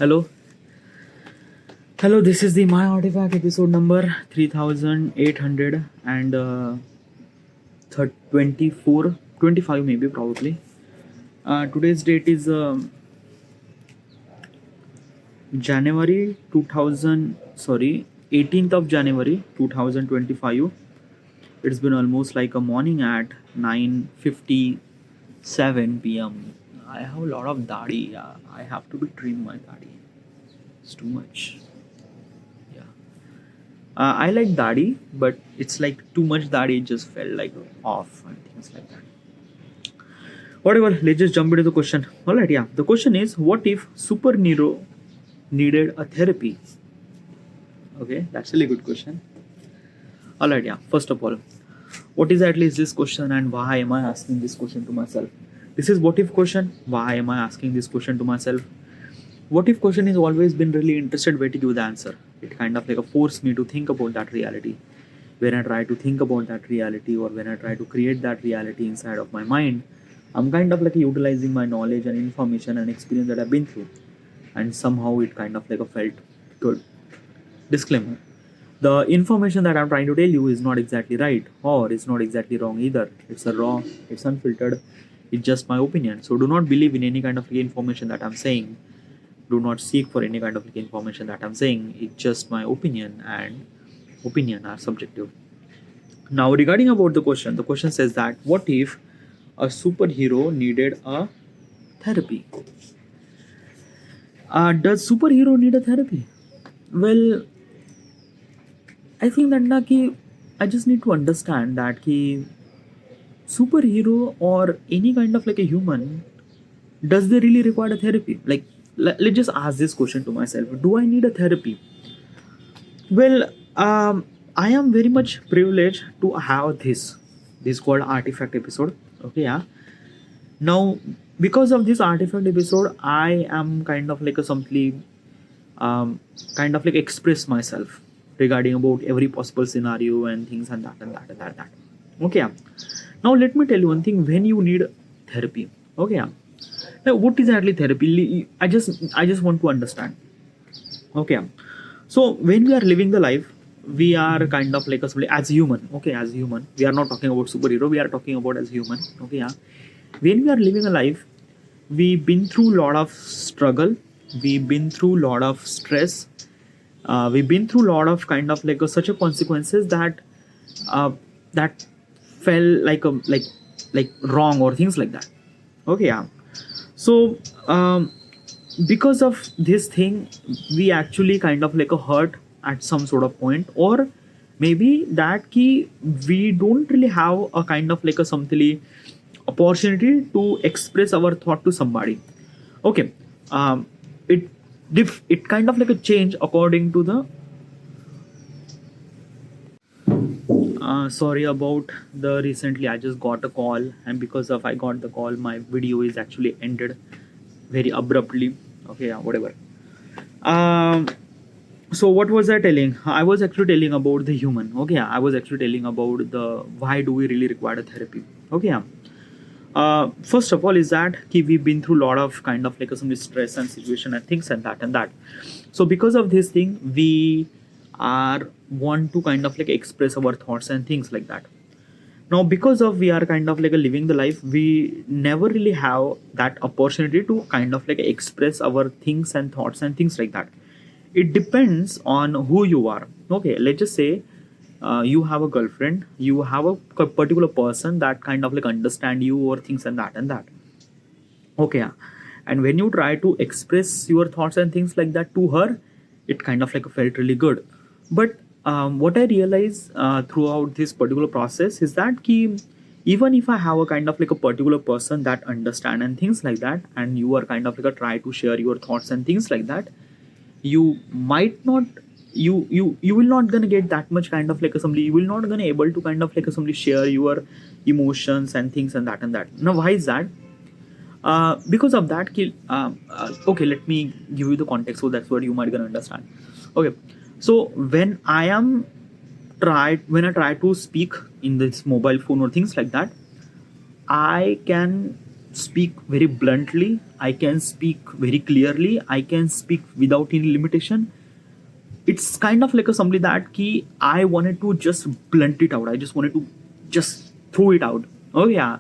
Hello, hello. This is the My Artifact episode number 3800 and 24, 25 maybe probably. Today's date is January 2000. Sorry, 18th of January 2025. It's been almost like a morning at 9:57 p.m. I have a lot of dadi. I have to be trim my dadi. It's too much. Yeah. I like Dadi, but it's like too much Dadi. It just felt like off and things like that. Whatever, let's just jump into the question. Alright, yeah. The question is, what if Super Nero needed a therapy? Okay, that's a really good question. Alright, yeah. First of all, what is at least this question and why am I asking this question to myself? This is what if question. Why am I asking this question to myself? What if question is always been really interested way to give the answer. It kind of like a force me to think about that reality. When I try to think about that reality or when I try to create that reality inside of my mind, I'm kind of like utilizing my knowledge and information and experience that I've been through. And somehow it kind of like a felt good. Disclaimer. The information that I'm trying to tell you is not exactly right or it's not exactly wrong either. It's a raw, it's unfiltered, it's just my opinion. So do not believe in any kind of information that I'm saying. Do not seek for any kind of information that I'm saying. It's just my opinion and opinion are subjective. Now regarding about the question says that what if a superhero needed a therapy? Does superhero need a therapy? Well, I think that na ki, I just need to understand that ki superhero or any kind of like a human, does they really require a therapy? Like let's just ask this question to myself: do I need a therapy? Well, I am very much privileged to have this called artifact episode. Okay, yeah. Now, because of this artifact episode, I am kind of like a simply kind of like express myself regarding about every possible scenario and things and that and that and that and that. Okay, yeah. Now let me tell you one thing. When you need therapy, okay, yeah. Now, what is exactly therapy? I just want to understand. Okay, yeah. So when we are living the life, we are kind of like a as human. Okay, as human, we are not talking about superhero. We are talking about as human. Okay, yeah. When we are living a life, we've been through a lot of struggle. We've been through a lot of stress. We've been through a lot of kind of like such a consequences that uh, that felt like wrong or things like that. Okay, yeah. So because of this thing, we actually kind of like a hurt at some sort of point, or maybe that key we don't really have a kind of like a something opportunity to express our thought to somebody. Okay, it it kind of like a change according to the sorry about the recently I just got a call, and because of I got the call my video is actually ended very abruptly. Okay, yeah, whatever. um so what was I telling? I was actually telling about the human. Okay, yeah, I was actually telling about the why do we really require a therapy. Okay, yeah. First of all is that we've been through a lot of kind of like some stress and situation and things and that and that. So because of this thing we are want to kind of like express our thoughts and things like that. Now because of we are kind of like living the life, we never really have that opportunity to kind of like express our things and thoughts and things like that. It depends on who you are. Okay, let's just say you have a girlfriend, you have a particular person that kind of like understand you or things and that. Okay, yeah. And when you try to express your thoughts and things like that to her, it kind of like felt really good. But what I realize throughout this particular process is that even if I have a kind of like a particular person that understand and things like that, and you are kind of like a try to share your thoughts and things like that, you might not you will not gonna get that much kind of like a somebody, you will not gonna able to kind of like a somebody share your emotions and things and that. Now why is that? Because of that okay, let me give you the context so that's what you might gonna understand. Okay, so when I try to speak in this mobile phone or things like that, I can speak very bluntly, I can speak very clearly, I can speak without any limitation. It's kind of like a somebody that key I wanted to just blunt it out. I just wanted to just throw it out. Oh yeah.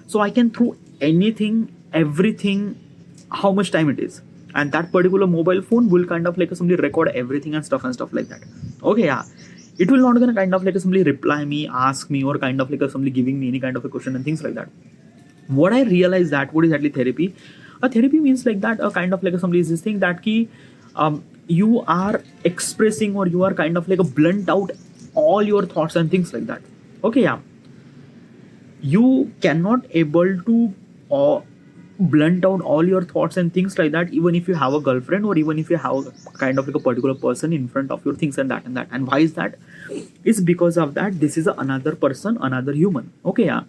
So I can throw anything, everything, how much time it is. And that particular mobile phone will kind of like a somebody record everything and stuff like that. Okay, yeah. It will not gonna kind of like a somebody reply me, ask me, or kind of like a somebody giving me any kind of a question and things like that. What I realized that what is actually therapy? A therapy means like that a kind of like somebody is this thing that key you are expressing or you are kind of like a blunt out all your thoughts and things like that. Okay, yeah. You cannot able to blunt out all your thoughts and things like that even if you have a girlfriend or even if you have kind of like a particular person in front of your things and that. And why is that? It's because of that this is another person, another human. Okay, yeah.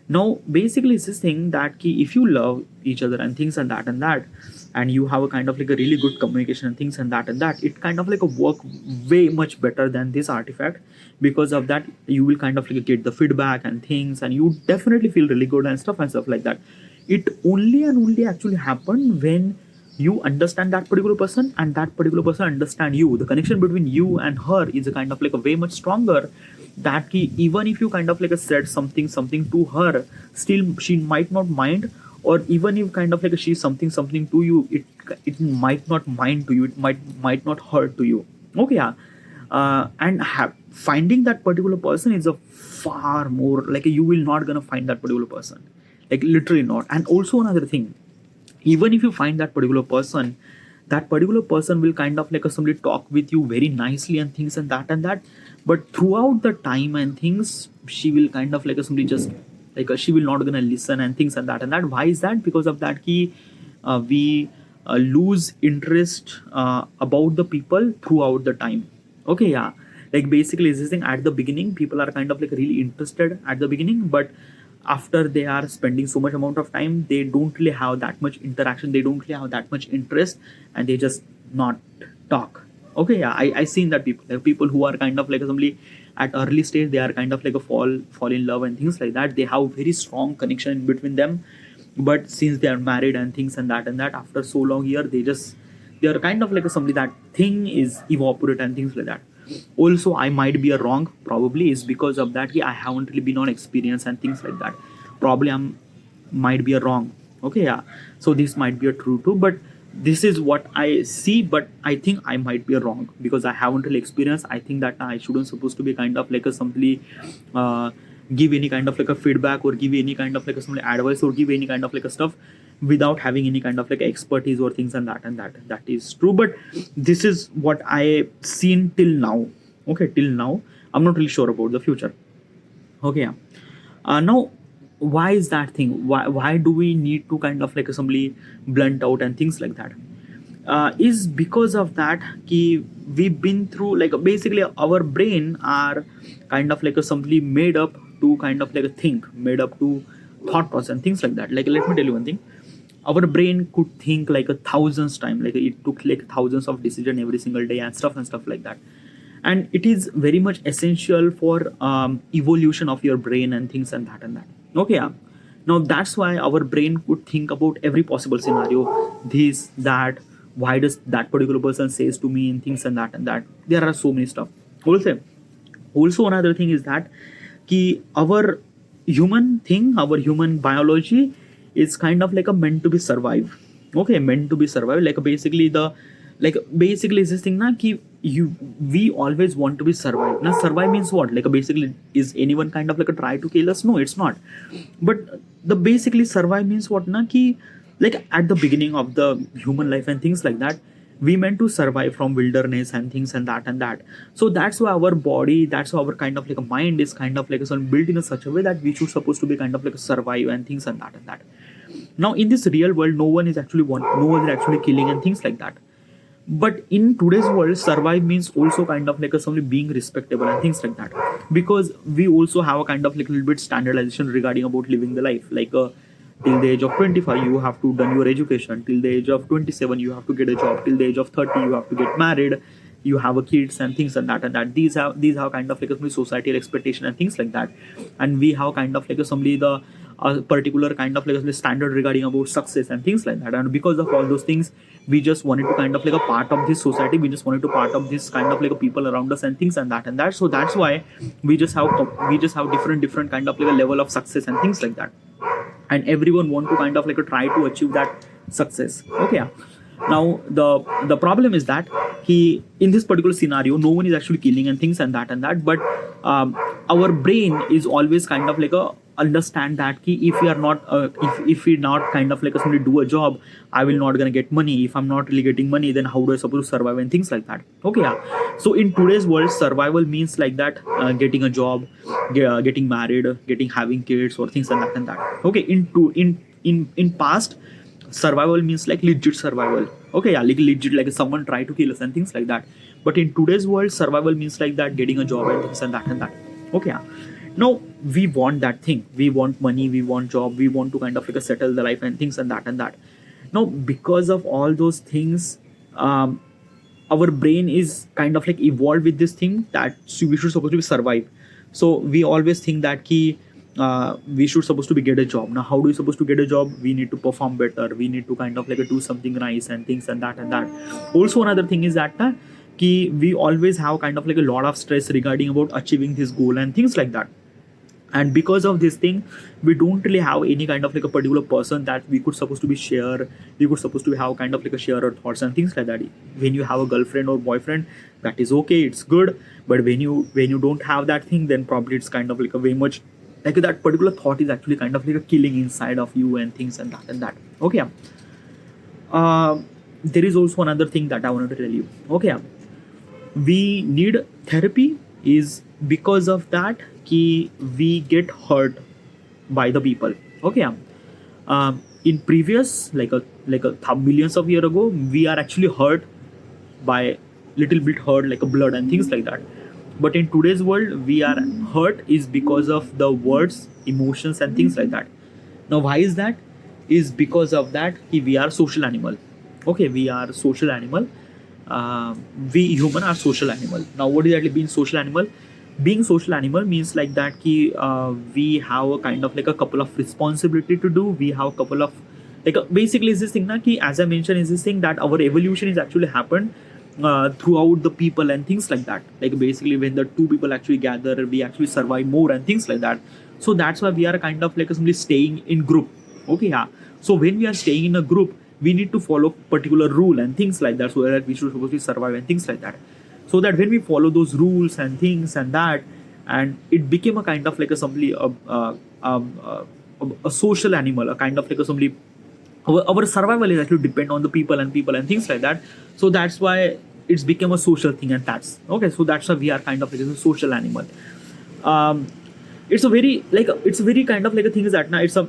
Now basically it's this thing that ki if you love each other and things and that and you have a kind of like a really good communication and things and that it kind of like a work way much better than this artifact. Because of that you will kind of like get the feedback and things and you definitely feel really good and stuff like that. It only and only actually happen when you understand that particular person and that particular person understand you. The connection between you and her is a kind of like a way much stronger that ki, even if you kind of like a said something to her, still she might not mind. Or even if kind of like she something to you, it might not mind to you, it might not hurt to you. Okay, yeah. And finding that particular person is a far more like you will not gonna find that particular person, like literally not. And also another thing, even if you find that particular person will kind of like somebody talk with you very nicely and things and that. But throughout the time and things she will kind of like somebody just like she will not gonna listen and things and that. Why is that? Because of that key we lose interest about the people throughout the time. Okay, yeah. Like basically this thing at the beginning people are kind of like really interested at the beginning, but after they are spending so much amount of time they don't really have that much interaction, they don't really have that much interest, and they just not talk. Okay, yeah. I seen that people, like people who are kind of like somebody at early stage they are kind of like a fall in love and things like that, they have very strong connection in between them. But since they are married and things and that after so long year they are kind of like somebody that thing is evaporate and things like that. Also I might be a wrong, probably is because of that I haven't really been on experience and things like that. Probably I'm might be a wrong. Okay, yeah. So this might be a true too, but this is what I see. But I think I might be a wrong because I haven't really experienced. I think that I shouldn't supposed to be kind of like a simply give any kind of like a feedback or give any kind of like a some advice or give any kind of like a stuff without having any kind of like expertise or things and that is true. But this is what I seen till now. Okay, till now I'm not really sure about the future. Okay, yeah. Now why is that thing, why do we need to kind of like assembly blunt out and things like that? Is because of that ki we've been through like basically our brain are kind of like assembly made up to kind of like a think, made up to thought process and things like that. Like let me tell you one thing, our brain could think like a thousands time, like it took like thousands of decision every single day and stuff like that. And it is very much essential for evolution of your brain and things and that. Okay, yeah. Now that's why our brain could think about every possible scenario, this that, why does that particular person says to me and things and that. There are so many stuff. Also another thing is that ki our human thing, our human biology is kind of like a meant to be survive. Okay, meant to be survive, like basically the like basically is this thing na ki you we always want to be survive. Now survive means what? Like basically is anyone kind of like a try to kill us? No, it's not. But the basically survive means what na ki like at the beginning of the human life and things like that we meant to survive from wilderness and things and that. So that's why our body, that's why our kind of like a mind is kind of like a sort of built in a such a way that we should supposed to be kind of like a survive and things and that. Now in this real world no one is actually no one is actually killing and things like that. But in today's world survive means also kind of like a somebody being respectable and things like that. Because we also have a kind of like a little bit standardization regarding about living the life, like till the age of 25 you have to done your education, till the age of 27 you have to get a job, till the age of 30 you have to get married, you have a kids and things and that. These have kind of like a societal expectation and things like that. And we have kind of like a somebody the a particular kind of like a standard regarding about success and things like that. And because of all those things, we just wanted to kind of like a part of this society. We just wanted to part of this kind of like a people around us and things and that. So that's why we just have different kind of like a level of success and things like that. And everyone want to kind of like try to achieve that success. Okay, yeah. Now the problem is that he in this particular scenario, no one is actually killing and things and that. But our brain is always kind of like a understand that key, if we are not if we not kind of like somebody do a job, I will not gonna get money. If I'm not really getting money, then how do I supposed to survive and things like that. Okay, yeah. So in today's world, survival means like that, getting a job, getting married, getting having kids or things and that. Okay, in past, survival means like legit survival. Okay, yeah, like legit, like someone try to kill us and things like that. But in today's world, survival means like that, getting a job and things and that. Okay, yeah. Now we want that thing. We want money. We want job. We want to kind of like settle the life and things and that. Now because of all those things, our brain is kind of like evolved with this thing that we should supposed to be survive. So we always think that key, we should supposed to be get a job. Now how do we supposed to get a job? We need to perform better. We need to kind of like do something nice and things and that. Also another thing is that ki we always have kind of like a lot of stress regarding about achieving this goal and things like that. And because of this thing, we don't really have any kind of like a particular person that we could supposed to be share. We could supposed to have kind of like a share our thoughts and things like that. When you have a girlfriend or boyfriend, that is okay, it's good. But when you don't have that thing, then probably it's kind of like a very much like that particular thought is actually kind of like a killing inside of you and things and that. Okay, there is also another thing that I wanted to tell you. Okay, we need therapy is because of that ki we get hurt by the people. Okay, in previous like a millions of year ago, we are actually hurt by little bit hurt like a blood and things like that. But in today's world, we are hurt is because of the words, emotions and things like that. Now why is that? Is because of that we are social animal. Okay, we are social animal. We human are social animal. Now what is actually being social animal? Being social animal means like that ki, we have a kind of like a couple of responsibility to do. We have a couple of like basically is this thing na ki, as I mentioned, is this thing that our evolution is actually happened throughout the people and things like that. Like basically when the two people actually gather, we actually survive more and things like that. So that's why we are kind of like simply staying in group. Okay, yeah. So when we are staying in a group, we need to follow particular rule and things like that, so that we should supposed to survive and things like that. So that when we follow those rules and things and that, and it became a kind of like a simply a social animal, a kind of like a simply our survival is actually depend on the people and things like that. So that's why it's become a social thing, and that's okay. So that's why we are kind of like a social animal. um it's a very like it's a very kind of like a thing is that now it's a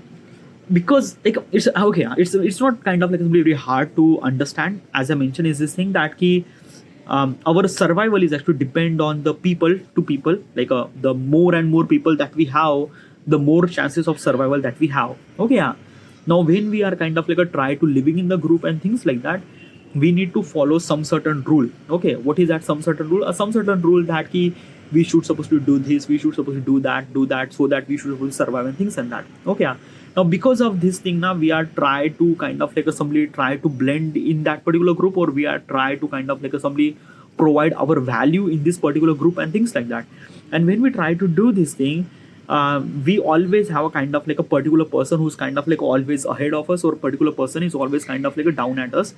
because like it's okay, it's not kind of like very hard to understand. As I mentioned, is this thing that ki our survival is actually depend on the people to people, like the more and more people that we have, the more chances of survival that we have. Okay, yeah. Now when we are kind of like a try to living in the group and things like that, we need to follow some certain rule. Okay, what is that some certain rule? Some certain rule that ki we should supposed to do this, we should supposed to do that, so that we should supposed to survive and things and that. Okay, yeah. Now because of this thing now we are try to kind of like a somebody try to blend in that particular group, or we are try to kind of like a somebody provide our value in this particular group and things like that. And when we try to do this thing, we always have a kind of like a particular person who's kind of like always ahead of us, or particular person is always kind of like a down at us.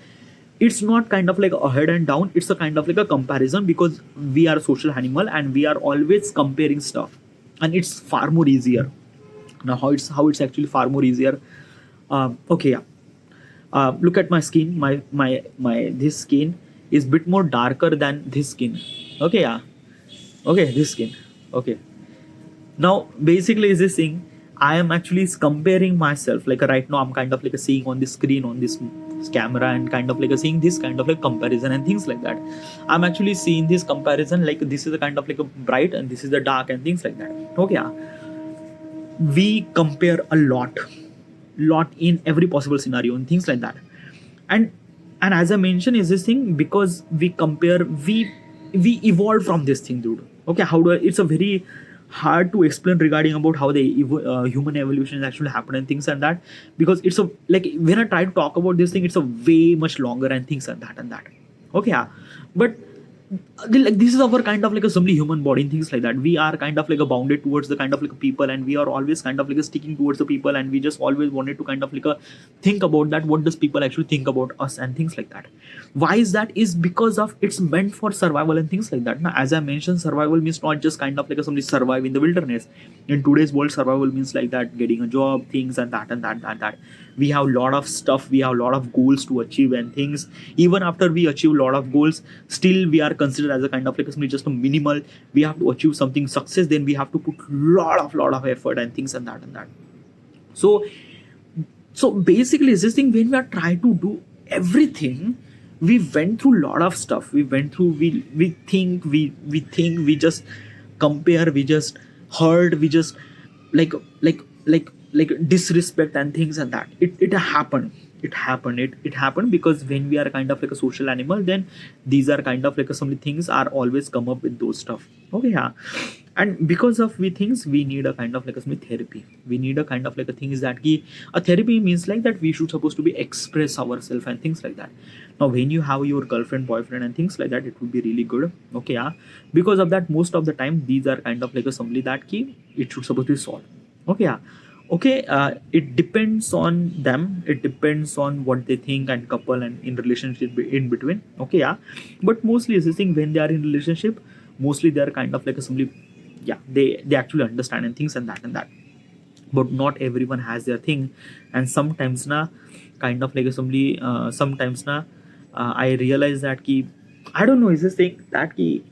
It's not kind of like ahead and down, it's a kind of like a comparison, because we are a social animal and we are always comparing stuff, and it's far more easier. Now how it's actually far more easier. Okay, yeah. Look at my skin. My this skin is bit more darker than this skin. Okay, yeah. Okay, this skin. Okay. Now basically is this thing, I am actually comparing myself. Like right now I'm kind of like seeing on the screen on this camera, and kind of like seeing this kind of like comparison and things like that. I'm actually seeing this comparison, like this is a kind of like a bright and this is the dark and things like that. Okay, yeah. We compare a lot in every possible scenario and things like that. And as I mentioned is this thing, because we compare, we evolved from this thing, dude. Okay, how do I, it's a very hard to explain regarding about how the human evolution is actually happening and things and that, because it's a like when I try to talk about this thing, it's a way much longer and things and that. Okay, yeah, but like this is our kind of like a simply human body and things like that. We are kind of like a bounded towards the kind of like a people, and we are always kind of like a sticking towards the people, and we just always wanted to kind of like a think about that what does people actually think about us and things like that. Why is that? Is because of it's meant for survival and things like that. Now, as I mentioned, survival means not just kind of like a somebody survive in the wilderness. In today's world, survival means like that getting a job, things and that. We have a lot of stuff, we have a lot of goals to achieve and things. Even after we achieve a lot of goals, still we are considered as a kind of like somebody just a minimal. We have to achieve something success, then we have to put lot of effort and things and that. So basically it's this thing, when we are trying to do everything, we went through a lot of stuff. We went through, we think we just compare, we just hurt, we just like like like disrespect and things and that. It happened. It happened because when we are kind of like a social animal, then these are kind of like some things are always come up with those stuff. Okay, yeah. And because of we things, we need a kind of like a therapy. We need a kind of like a thing is that ki, a therapy means like that we should supposed to be express ourselves and things like that. Now when you have your girlfriend, boyfriend and things like that, it would be really good. Okay, yeah. Because of that, most of the time these are kind of like a assembly that ki it should supposed to be solved. Okay, yeah. Okay, it depends on them, it depends on what they think and couple and in relationship in between. Okay, yeah. But mostly is this thing, when they are in relationship, mostly they are kind of like a simply, yeah, they actually understand and things and that. But not everyone has their thing. And sometimes na, kind of like a simply sometimes na, I realize that ki, I don't know, is this thing that ki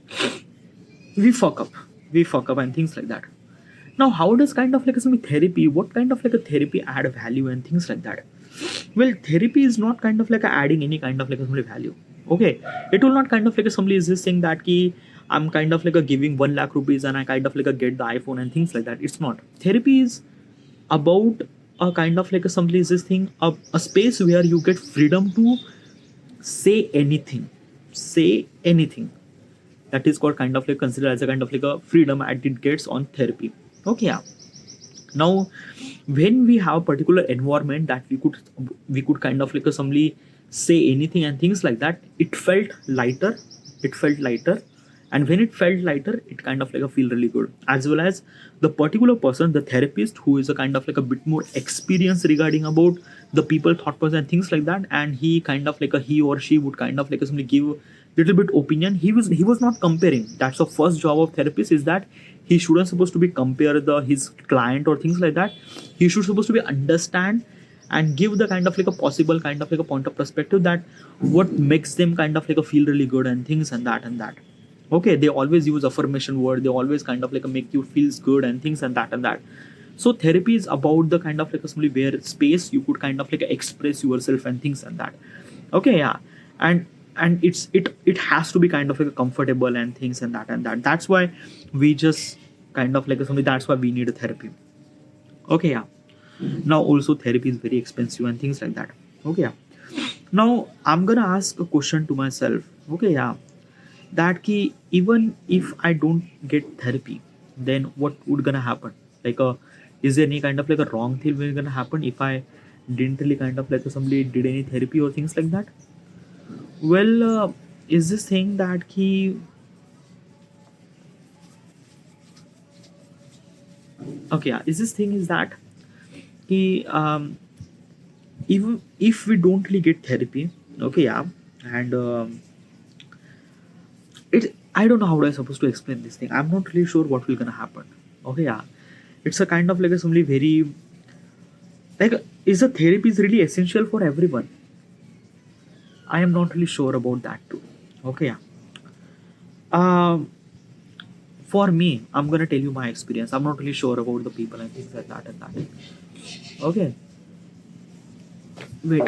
we fuck up and things like that. Now, how does kind of like some therapy, what kind of like a therapy add value and things like that? Well, therapy is not kind of like adding any kind of like a some value. Okay, it will not kind of like somebody is this thing that ki I'm kind of like a giving 1 lakh rupees and I kind of like a get the iPhone and things like that. It's not. Therapy is about a kind of like a somebody is this thing, a space where you get freedom to say anything, say anything. That is called kind of like considered as a kind of like a freedom, and it gets on therapy. Okay, yeah. Now when we have a particular environment that we could kind of like a somebody say anything and things like that, it felt lighter. It felt lighter. And when it felt lighter, it kind of like a feel really good, as well as the particular person, the therapist, who is a kind of like a bit more experienced regarding about the people thought process and things like that. And he kind of like a he or she would kind of like a somebody give little bit opinion. He was not comparing. That's the first job of therapist, is that he shouldn't supposed to be compare the his client or things like that. He should supposed to be understand and give the kind of like a possible kind of like a point of perspective, that what makes them kind of like a feel really good and things and that. Okay, they always use affirmation word, they always kind of like a make you feels good and things and that. So therapy is about the kind of like a simply where space you could kind of like express yourself and things and that. Okay, yeah. And it has to be kind of like a comfortable and things and that. That's why we just kind of like something, that's why we need a therapy. Okay, yeah. Now also therapy is very expensive and things like that. Okay, yeah. Now I'm gonna ask a question to myself. Okay, yeah. That key, even if I don't get therapy, then what would gonna happen? Like is there any kind of like a wrong thing will gonna happen if I didn't really kind of like somebody did any therapy or things like that? Well, is this thing that key, okay, yeah, is this thing is that key, even if we don't really get therapy, okay, yeah. And it, I don't know how do I supposed to explain this thing. I'm not really sure what will gonna happen. Okay, yeah. It's a kind of like a somebody very like, is a therapy is really essential for everyone? I am not really sure about that too. Okay, yeah. um for me, I'm gonna tell you my experience. I'm not really sure about the people and things like that and that. Okay, wait,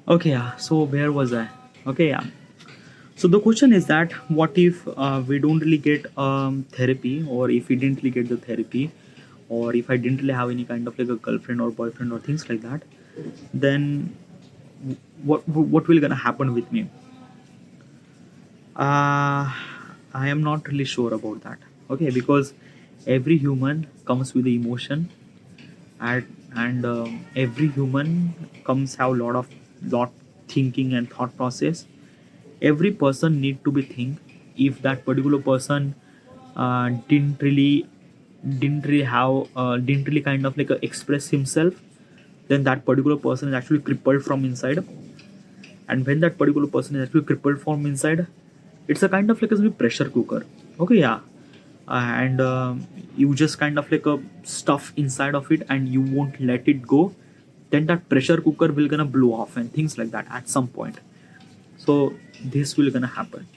Okay, yeah. So where was I? Okay, yeah. So the question is that what if we don't really get therapy, or if we didn't really get the therapy, or if I didn't really have any kind of like a girlfriend or boyfriend or things like that, then what will gonna happen with me? Uh, I am not really sure about that. Okay, because every human comes with the emotion, and every human comes have lot thinking and thought process. Every person need to be think. If that particular person didn't really kind of like express himself, then that particular person is actually crippled from inside. And when that particular person is actually crippled from inside, it's a kind of like a pressure cooker. Okay, yeah. And you just kind of like a stuff inside of it and you won't let it go, then that pressure cooker will gonna blow off and things like that at some point. So this will gonna happen,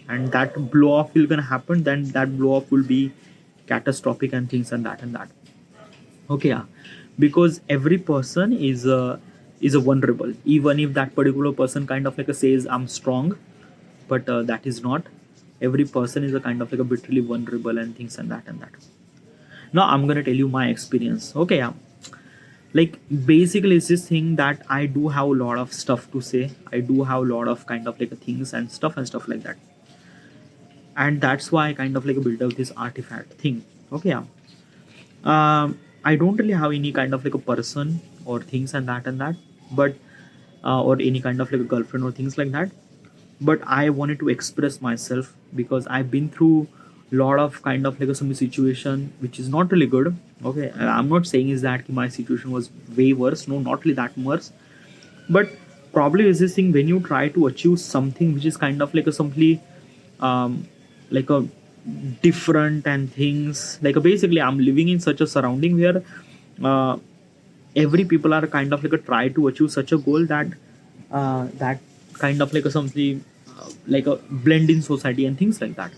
and that blow off will gonna happen, then that blow off will be catastrophic and things and that. Okay, yeah. Because every person is a vulnerable, even if that particular person kind of like a says I'm strong, but that is not. Every person is a kind of like a bit really vulnerable and things and that. Now I'm gonna tell you my experience. Okay, yeah. Like basically it's this thing that I do have a lot of stuff to say. I do have a lot of kind of like things and stuff like that. And that's why I kind of like build up this artifact thing. Okay, yeah. I don't really have any kind of like a person or things and that, but or any kind of like a girlfriend or things like that. But I wanted to express myself because I've been through a lot of kind of like some situation which is not really good. Okay, I'm not saying is that my situation was way worse. No, not really that worse. But probably is this thing when you try to achieve something which is kind of like a simply um, like a different and things like basically I'm living in such a surrounding where uh, every people are kind of like a try to achieve such a goal that kind of like a something like a blend in society and things like that.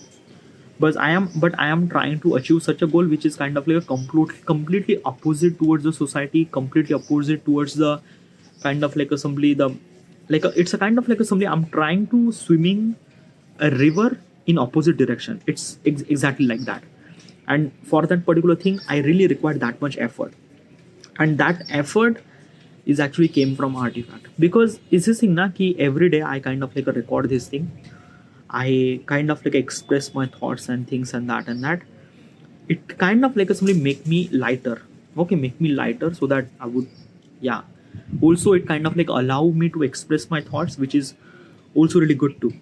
But I am trying to achieve such a goal which is kind of like a completely opposite towards the society, completely opposite towards the kind of like a simply the like a, it's a kind of like a simply I'm trying to swimming a river in opposite direction. It's exactly like that. And for that particular thing I really required that much effort, and that effort is actually came from artifact. Because it's this thing na ki every day I kind of like record this thing. I kind of like express my thoughts and things and that. It kind of like simply make me lighter. Okay, make me lighter so that I would, yeah. Also, it kind of like allow me to express my thoughts, which is also really good too.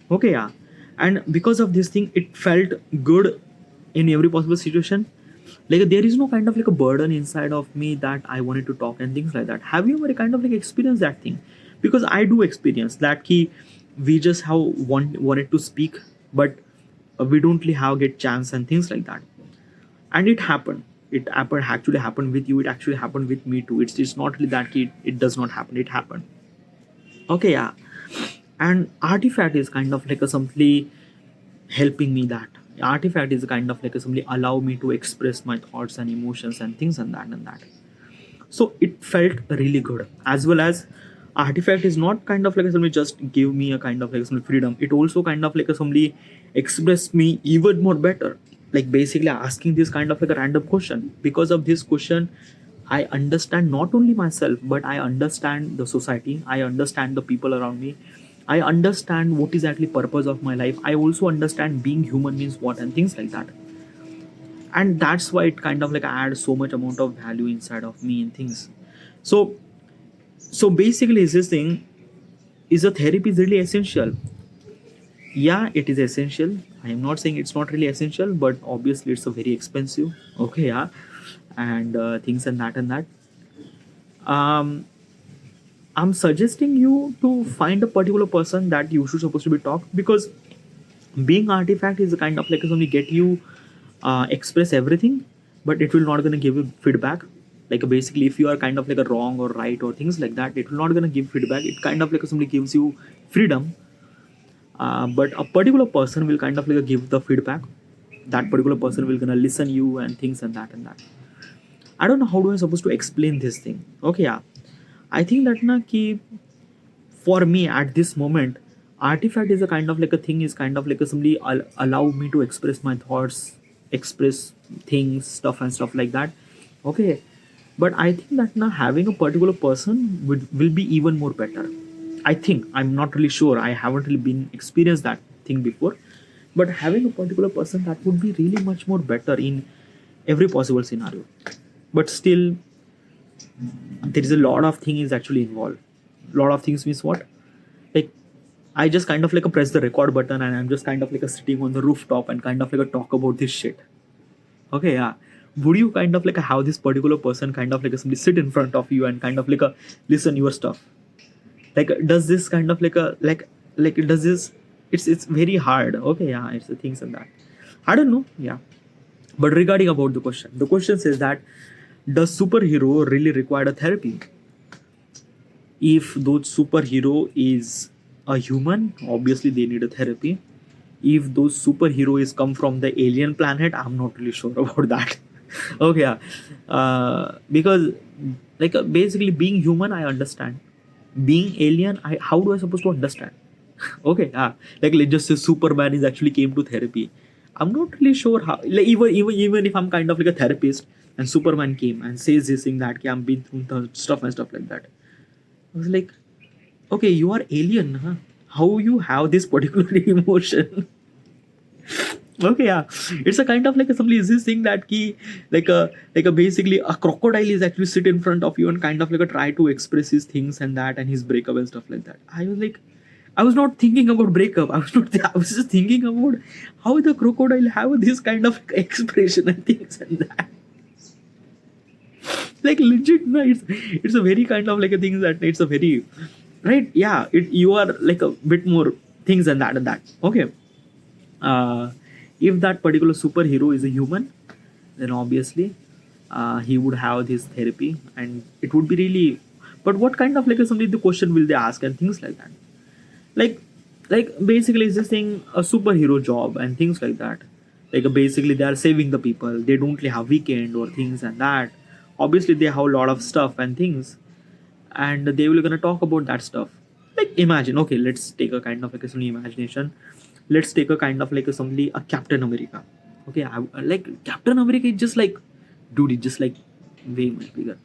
Okay, yeah. And because of this thing, it felt good in every possible situation. Like there is no kind of like a burden inside of me that I wanted to talk and things like that. Have you ever kind of like experienced that thing? Because I do experience that key. We just have wanted to speak, but we don't really have get chance and things like that. And it actually happened with you. It actually happened with me too. It's not really that it does not happen. It happened. Okay, yeah. And artifact is kind of like a simply helping me that artifact is kind of like a simply allow me to express my thoughts and emotions and things and that. So it felt really good. As well as artifact is not kind of like a simply just give me a kind of like some freedom. It also kind of like a simply express me even more better. Like basically asking this kind of like a random question. Because of this question I understand not only myself, but I understand the society. I understand the people around me. I understand what is actually purpose of my life. I also understand being human means what and things like that. And that's why it kind of like adds so much amount of value inside of me and things. So basically is this thing, is a therapy is really essential? Yeah, it is essential. I am not saying it's not really essential, but obviously it's a very expensive. Okay, yeah. And things and that. um I'm suggesting you to find a particular person that you should supposed to be talk. Because being artifact is a kind of like only get you express everything, but it will not gonna give you feedback. Like basically if you are kind of like a wrong or right or things like that, it will not gonna give feedback. It kind of like somebody gives you freedom. But a particular person will kind of like give the feedback. That particular person will gonna listen you and things and that. I don't know how do I supposed to explain this thing. Okay, yeah. I think that na ki for me at this moment, artifact is a kind of like a thing, is kind of like a somebody allow me to express my thoughts, express things, stuff and stuff like that. Okay, but I think that now having a particular person will be even more better. I think, I'm not really sure, I haven't really been experienced that thing before, but having a particular person, that would be really much more better in every possible scenario. But still, there is a lot of things actually involved. Lot of things means what? Like, I just kind of like a press the record button and I'm just kind of like a sitting on the rooftop and kind of like a talk about this shit. Okay, yeah. Would you kind of like a have this particular person kind of like a somebody sit in front of you and kind of like a listen your stuff? Like, does this kind of like does this? It's very hard. Okay, yeah, it's the things and that. I don't know. Yeah, but regarding about the question says that, does superhero really require a therapy? If those superhero is a human, obviously they need a therapy. If those superheroes come from the alien planet, I'm not really sure about that. Okay, yeah. Because like basically being human, I understand. Being alien, how do I supposed to understand? Okay, yeah. Like let's just say Superman is actually came to therapy. I'm not really sure how. Like even if I'm kind of like a therapist and Superman came and says this thing that, "Okay, I'm been through the stuff and stuff like that." I was like, okay, you are alien, huh? How you have this particular emotion? Okay, yeah, it's a kind of like somebody is this thing that key, like a basically a crocodile is actually sit in front of you and kind of like a try to express his things and that and his breakup and stuff like that. I was like, I was not thinking about breakup. I was not. I was just thinking about how the crocodile have this kind of expression and things and that. Like legit, no, it's a very kind of like a thing that it's a very right. Yeah, you are like a bit more things and that and that. Okay. Uh, if that particular superhero is a human, then obviously he would have this therapy and it would be really. But what kind of like somebody the question will they ask and things like that? Like basically it's just saying a superhero job and things like that. Like basically they are saving the people. They don't really have weekend or things and that. Obviously they have a lot of stuff and things, and they will gonna talk about that stuff. Like imagine, okay, let's take a kind of like a some imagination. Let's take a kind of like a somebody a Captain America. Okay, like Captain America is just like, dude, it's just like way much bigger.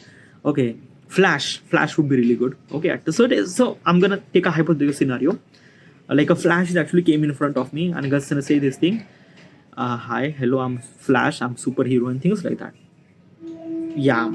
Okay, Flash would be really good. Okay, so I'm gonna take a hypothetical scenario. Like a Flash actually came in front of me and I'm gonna say this thing. Hi, hello, I'm Flash, I'm superhero and things like that. Yeah,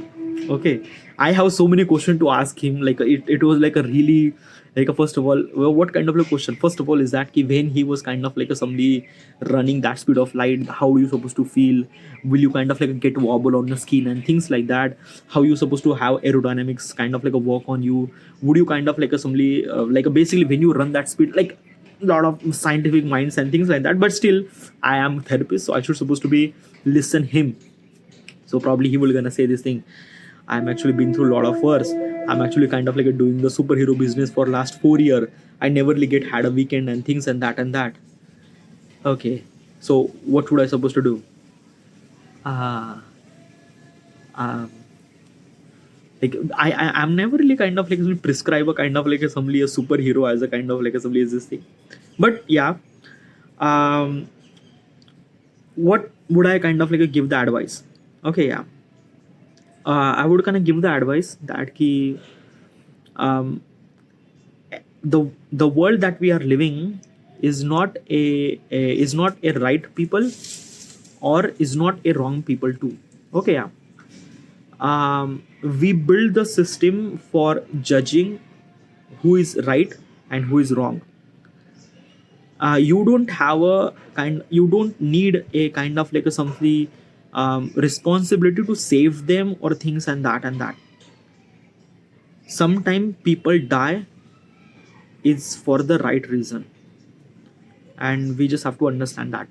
okay, I have so many questions to ask him. Like it was like a really like a first of all, well, what kind of a question? First of all, is that when he was kind of like a somebody running that speed of light, how are you supposed to feel? Will you kind of like get wobble on your skin and things like that? How you supposed to have aerodynamics kind of like a work on you? Would you kind of like a somebody like a basically when you run that speed, like a lot of scientific minds and things like that. But still, I am a therapist, so I should supposed to be listen him. So probably he will gonna say this thing. I'm actually been through a lot of worse. I'm actually kind of like doing the superhero business for last 4 years. I never really get had a weekend and things and that and that. Okay, so what would I supposed to do? Uh, um, like I'm never really kind of like will prescribe a kind of like a somebody a superhero as a kind of like a somebody is this thing. But yeah, um, what would I kind of like give the advice? Okay, yeah. I would kind of give the advice that ki, um, the world that we are living is not is not a right people or is not a wrong people too. Okay, yeah. We build the system for judging who is right and who is wrong. You don't have a kind. You don't need a kind of like a something responsibility to save them or things and that and that. Sometimes people die is for the right reason, and we just have to understand that.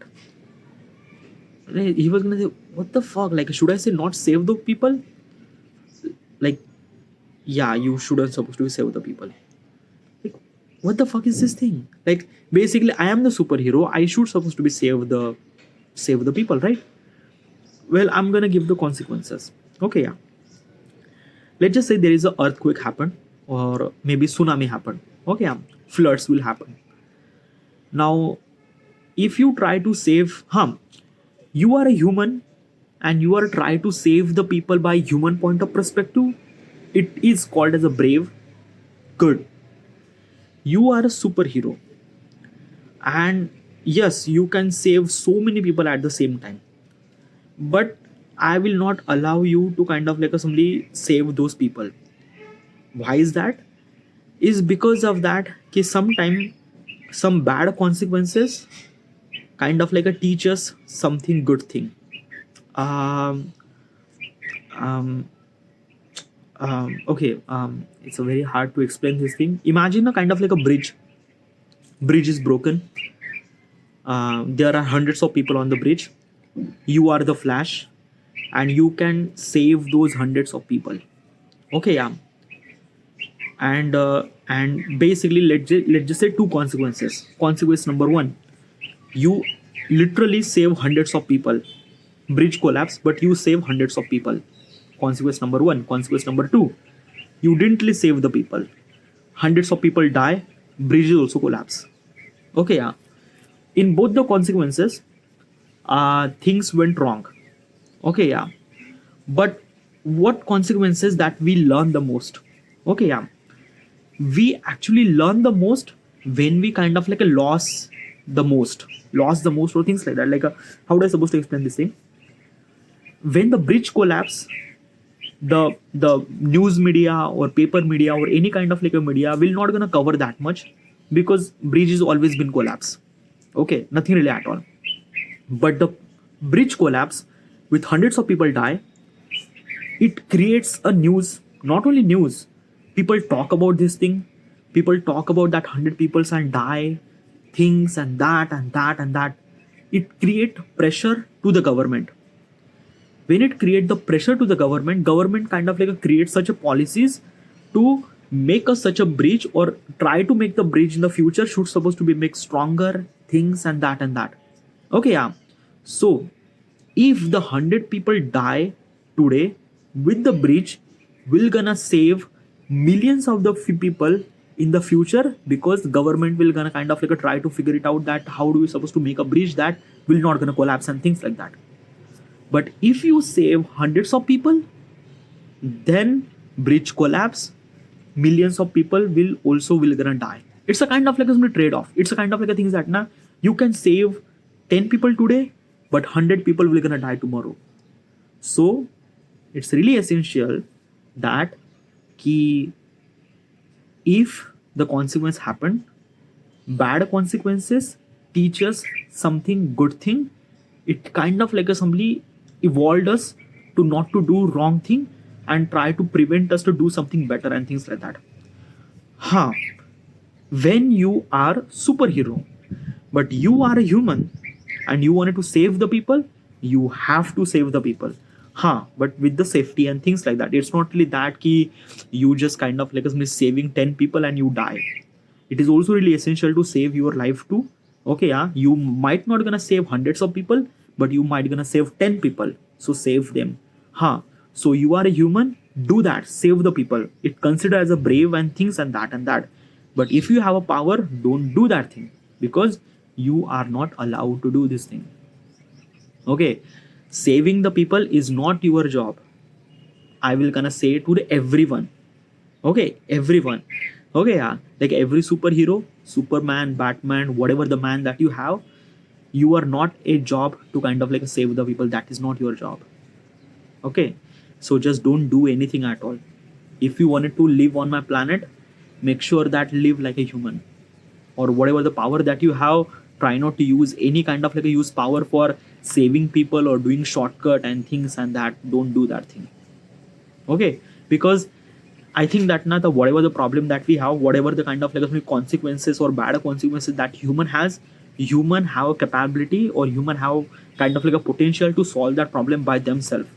He was gonna say, "What the fuck? Like, should I say not save the people? Like, yeah, you shouldn't supposed to save the people. Like, what the fuck is this thing? Like, basically, I am the superhero. I should supposed to be save the people, right? Well, I'm gonna give the consequences. Okay, yeah. Let's just say there is a earthquake happen or maybe tsunami happen. Okay, floods will happen. Now, if you try to save, you are a human and you are trying to save the people by human point of perspective, it is called as a brave. Good. You are a superhero. And yes, you can save so many people at the same time. But I will not allow you to kind of like simply save those people. Why is that? Is because of that कि sometime some bad consequences kind of like a teach us something good thing. Um, um, okay, it's a very hard to explain this thing. Imagine a kind of like a bridge. Bridge is broken. There are hundreds of people on the bridge. You are the Flash, and you can save those hundreds of people. Okay, yeah. And basically, let's just say two consequences. Consequence number one: you literally save hundreds of people. Bridge collapse, but you save hundreds of people. Consequence number one. Consequence number two: you didn't really save the people. Hundreds of people die. Bridges also collapse. Okay, yeah. In both the consequences, things went wrong. Okay, yeah. But what consequences that we learn the most? Okay, yeah. We actually learn the most when we kind of like a lost the most or things like that. Like, how do I supposed to explain this thing? When the bridge collapse, the news media or paper media or any kind of like a media will not gonna cover that much because bridge has always been collapse. Okay, nothing really at all. But the bridge collapse with hundreds of people die, it creates a news. Not only news, people talk about this thing. People talk about that 100 people and die, things and that and that and that. It create pressure to the government. When it create the pressure to the government kind of like creates such a policies to make us such a bridge or try to make the bridge in the future should supposed to be make stronger things and that and that. Okay, yeah. So if the 100 people die today with the bridge, will gonna save millions of the people in the future because government will gonna kind of like try to figure it out that how do we supposed to make a bridge that will not gonna collapse and things like that. But if you save hundreds of people, then bridge collapse, millions of people will gonna die. It's a kind of like a trade-off. It's a kind of like a thing that na you can save 10 people today, but 100 people will gonna die tomorrow. So it's really essential that ki if the consequence happened, bad consequences teach us something good thing. It kind of like a somebody evolved us to not to do wrong thing and try to prevent us to do something better and things like that. Huh. When you are superhero, but you are a human and you wanted to save the people, you have to save the people. But with the safety and things like that. It's not really that key you just kind of like saving 10 people and you die. It is also really essential to save your life too. Okay, yeah, you might not gonna save hundreds of people, but you might gonna save 10 people. So save them. So you are a human, do that, save the people. It considered as a brave and things and that and that. But if you have a power, don't do that thing because you are not allowed to do this thing. Okay, saving the people is not your job. I will gonna say to everyone. Okay, everyone. Okay, yeah, like every superhero, Superman, Batman, whatever the man that you have, you are not a job to kind of like save the people. That is not your job. Okay, so just don't do anything at all. If you wanted to live on my planet, make sure that live like a human, or whatever the power that you have, try not to use any kind of like a use power for saving people or doing shortcut and things and that. Don't do that thing. Okay, because I think that now the whatever the problem that we have, whatever the kind of like consequences or bad consequences that human has, human have a capability or human have kind of like a potential to solve that problem by themselves.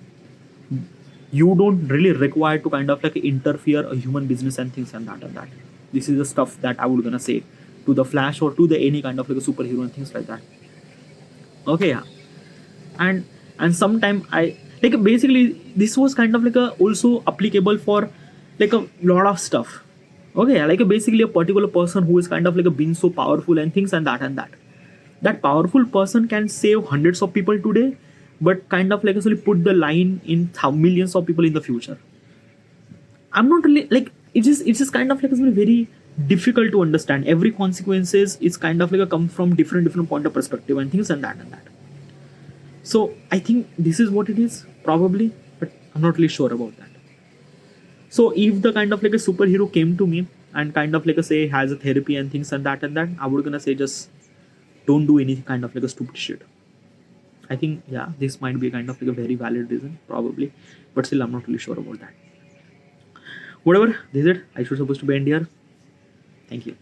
You don't really require to kind of like interfere a human business and things and that and that. This is the stuff that I would gonna say to the Flash or to the any kind of like a superhero and things like that. Okay, yeah. And sometime I like basically this was kind of like a also applicable for like a lot of stuff. Okay, like basically a particular person who is kind of like a being so powerful and things and that and that. That powerful person can save hundreds of people today, but kind of like actually put the line in millions of people in the future. I'm not really like it's just kind of like it's very difficult to understand. Every consequences is kind of like a come from different point of perspective and things and that and that. So I think this is what it is probably, but I'm not really sure about that. So if the kind of like a superhero came to me and kind of like a say has a therapy and things and that, I would gonna say just don't do any kind of like a stupid shit. I think yeah, this might be kind of like a very valid reason probably, but still I'm not really sure about that. Whatever, this is it. I should supposed to be end here. Thank you.